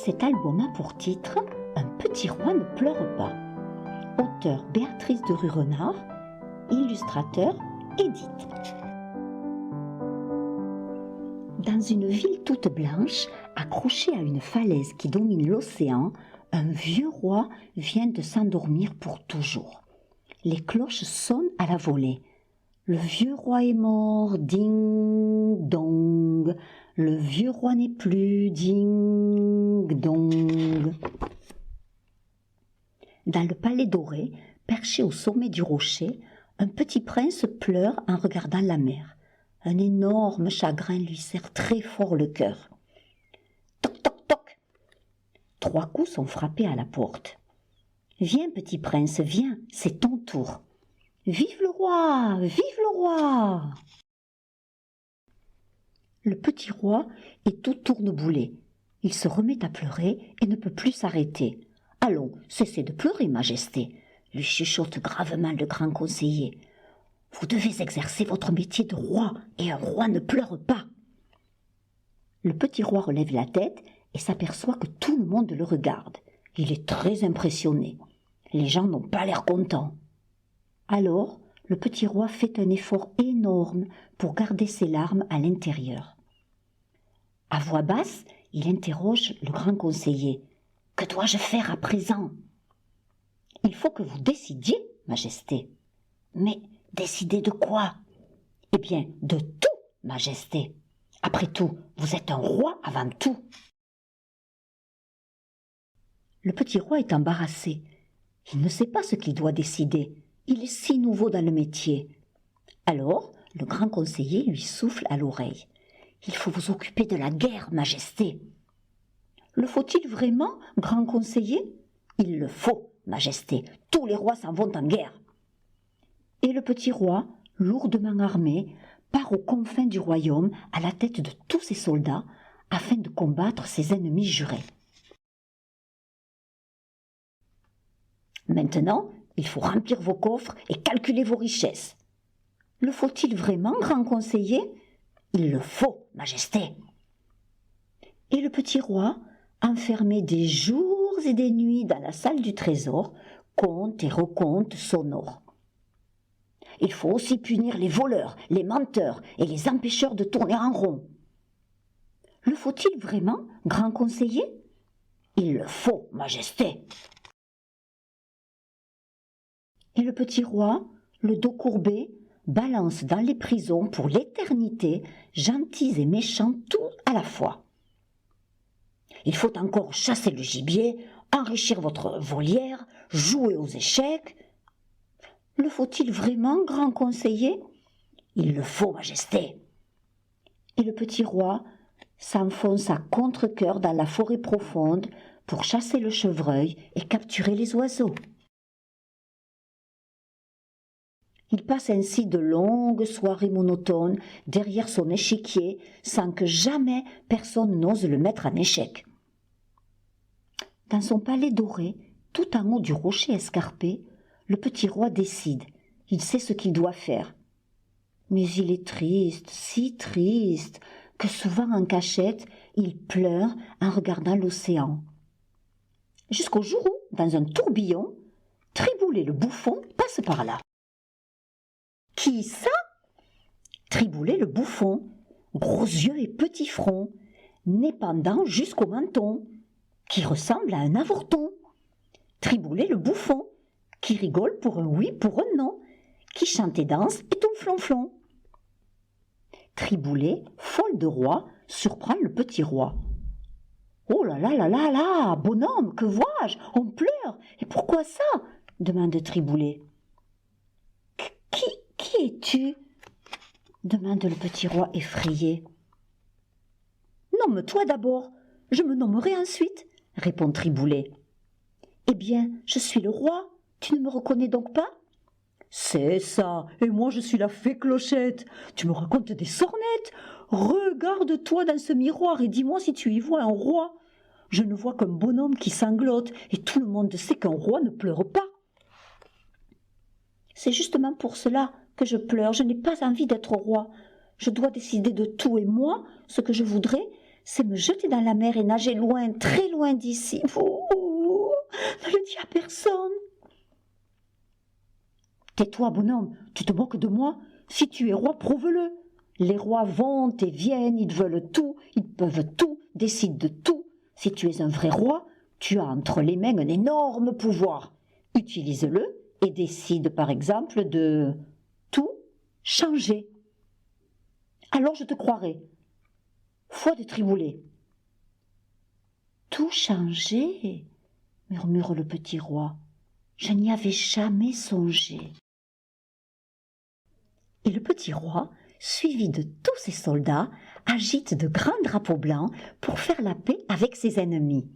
Cet album a pour titre « Un petit roi ne pleure pas ». Auteur Béatrice de Rurenard, illustrateur Edith. Dans une ville toute blanche, accrochée à une falaise qui domine l'océan, un vieux roi vient de s'endormir pour toujours. Les cloches sonnent à la volée. Le vieux roi est mort, ding dong. Le vieux roi n'est plus, ding dong. Dans le palais doré, perché au sommet du rocher, un petit prince pleure en regardant la mer. Un énorme chagrin lui serre très fort le cœur. Toc toc toc. 3 coups sont frappés à la porte. Viens, petit prince, viens, c'est ton tour. Vive le roi, vive le roi. Le petit roi est tout tourneboulé. Il se remet à pleurer et ne peut plus s'arrêter. Allons, cessez de pleurer, majesté, lui chuchote gravement le grand conseiller. Vous devez exercer votre métier de roi, et un roi ne pleure pas. Le petit roi relève la tête et s'aperçoit que tout le monde le regarde. Il est très impressionné. Les gens n'ont pas l'air contents. Alors, le petit roi fait un effort énorme pour garder ses larmes à l'intérieur. À voix basse, il interroge le grand conseiller. « Que dois-je faire à présent ?»« Il faut que vous décidiez, majesté. »« Mais décider de quoi ?»« Eh bien, de tout, majesté. Après tout, vous êtes un roi avant tout. » Le petit roi est embarrassé. Il ne sait pas ce qu'il doit décider. Il est si nouveau dans le métier. Alors, le grand conseiller lui souffle à l'oreille. « Il faut vous occuper de la guerre, majesté. » « Le faut-il vraiment, grand conseiller ?»« Il le faut, majesté. Tous les rois s'en vont en guerre. » Et le petit roi, lourdement armé, part aux confins du royaume à la tête de tous ses soldats afin de combattre ses ennemis jurés. Maintenant, il faut remplir vos coffres et calculer vos richesses. Le faut-il vraiment, grand conseiller ? Il le faut, majesté. Et le petit roi, enfermé des jours et des nuits dans la salle du trésor, compte et recompte son or. Il faut aussi punir les voleurs, les menteurs et les empêcheurs de tourner en rond. Le faut-il vraiment, grand conseiller ? Il le faut, majesté. Et le petit roi, le dos courbé, balance dans les prisons pour l'éternité, gentils et méchants tout à la fois. Il faut encore chasser le gibier, enrichir votre volière, jouer aux échecs. Le faut-il vraiment, grand conseiller ? Il le faut, majesté. Et le petit roi s'enfonce à contre-cœur dans la forêt profonde pour chasser le chevreuil et capturer les oiseaux. Il passe ainsi de longues soirées monotones derrière son échiquier sans que jamais personne n'ose le mettre en échec. Dans son palais doré, tout en haut du rocher escarpé, le petit roi décide. Il sait ce qu'il doit faire. Mais il est triste, si triste, que souvent en cachette, il pleure en regardant l'océan. Jusqu'au jour où, dans un tourbillon, Triboulet le bouffon passe par là. « Qui ça ?» Triboulet le bouffon, gros yeux et petit front, nez pendant jusqu'au menton, qui ressemble à un avorton. Triboulet le bouffon, qui rigole pour un oui, pour un non, qui chante et danse et tout flonflon. Triboulet, folle de roi, surprend le petit roi. « Oh là là là là là, bonhomme, que vois-je ? On pleure. Et pourquoi ça ?» demande Triboulet. « Qui es-tu » demande le petit roi effrayé. « Nomme-toi d'abord, je me nommerai ensuite, » répond Triboulet. « Eh bien, je suis le roi, tu ne me reconnais donc pas ?»« C'est ça, et moi je suis la fée Clochette, tu me racontes des sornettes. Regarde-toi dans ce miroir et dis-moi si tu y vois un roi. Je ne vois qu'un bonhomme qui sanglote, et tout le monde sait qu'un roi ne pleure pas. »« C'est justement pour cela que je pleure, je n'ai pas envie d'être roi. Je dois décider de tout, et moi, ce que je voudrais, c'est me jeter dans la mer et nager loin, très loin d'ici. Oh, ne le dis à personne. Tais-toi, bonhomme, tu te moques de moi? Si tu es roi, prouve-le. Les rois vont et viennent, ils veulent tout, ils peuvent tout, décident de tout. Si tu es un vrai roi, tu as entre les mains un énorme pouvoir. Utilise-le et décide par exemple de tout changer. Alors je te croirai. Foi de Triboulet. Tout changer, murmure le petit roi. Je n'y avais jamais songé. Et le petit roi, suivi de tous ses soldats, agite de grands drapeaux blancs pour faire la paix avec ses ennemis.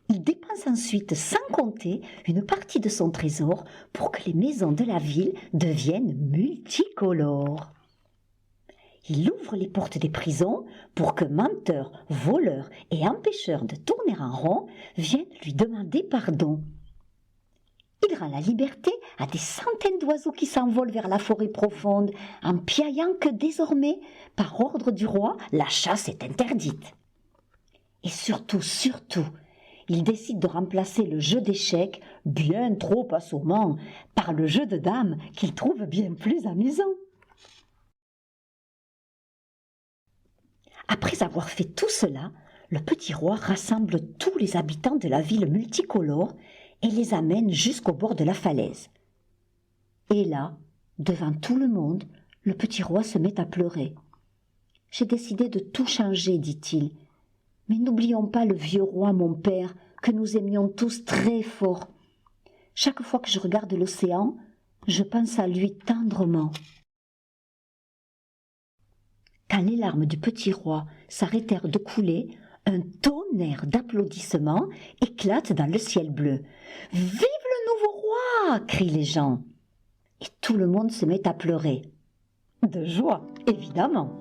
Il dépense ensuite sans compter une partie de son trésor pour que les maisons de la ville deviennent multicolores. Il ouvre les portes des prisons pour que menteurs, voleurs et empêcheurs de tourner en rond viennent lui demander pardon. Il rend la liberté à des centaines d'oiseaux qui s'envolent vers la forêt profonde, en piaillant que désormais, par ordre du roi, la chasse est interdite. Et surtout, il décide de remplacer le jeu d'échecs, bien trop assommant, par le jeu de dames qu'il trouve bien plus amusant. Après avoir fait tout cela, le petit roi rassemble tous les habitants de la ville multicolore et les amène jusqu'au bord de la falaise. Et là, devant tout le monde, le petit roi se met à pleurer. « J'ai décidé de tout changer, dit-il. Mais n'oublions pas le vieux roi, mon père, que nous aimions tous très fort. Chaque fois que je regarde l'océan, je pense à lui tendrement. » Quand les larmes du petit roi s'arrêtèrent de couler, un tonnerre d'applaudissements éclate dans le ciel bleu. « Vive le nouveau roi !» crient les gens. Et tout le monde se met à pleurer. De joie, évidemment.